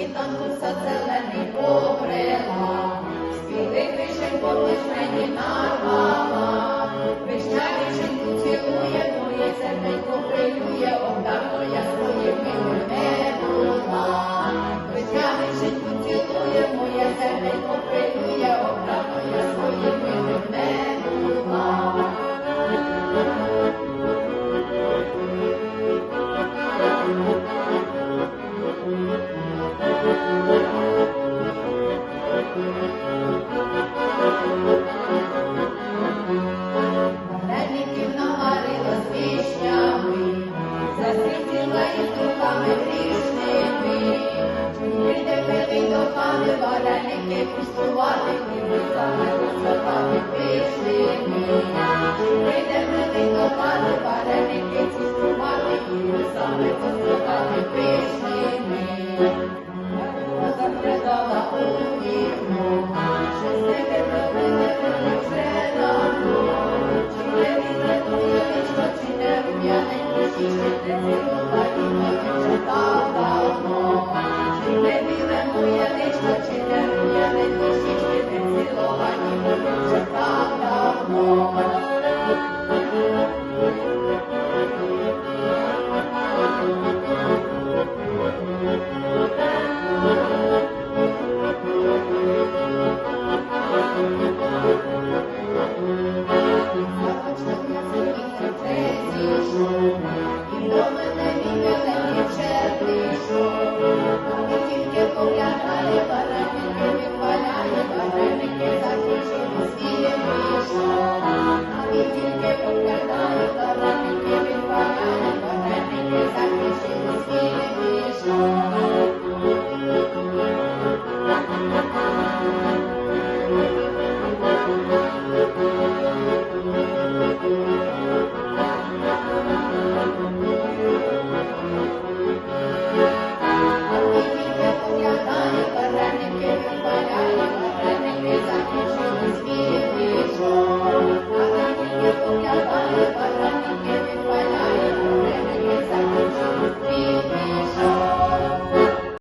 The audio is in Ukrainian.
світанку зелений побрела, спілих вишень поруч мені нарвала, вишня вишеньку цілує, моє серденько хвилює, обдарно я своїми не була. Вишня вишеньку цілує, моє серденько хвилює, обдарно я своїми не була. Вареників наварила з вишнями, засвітила їх руками грішними. Прийде пилий до хати, вареники куштувати, хлібцями розсипати пишними. Прийде пилий до хати, вареники куштувати, хлібцями розсипати пишними. Запрятала у вікно, щось не виправили, вже давно. Чи не відрятує личко, чи не рум'яненько, чи ще не цілула, і моє вже так давно. Чи не біле моє личко, чи не рум'яненько, чи ще не цілула, і моє вже так давно. І до мене мій миленький вже прийшов, а він тільки поглядає, вареники відваляє, вареники закінчили свій вийшов. А він тільки поглядає, вареники відваляє, вареники закінчили свій вийшов.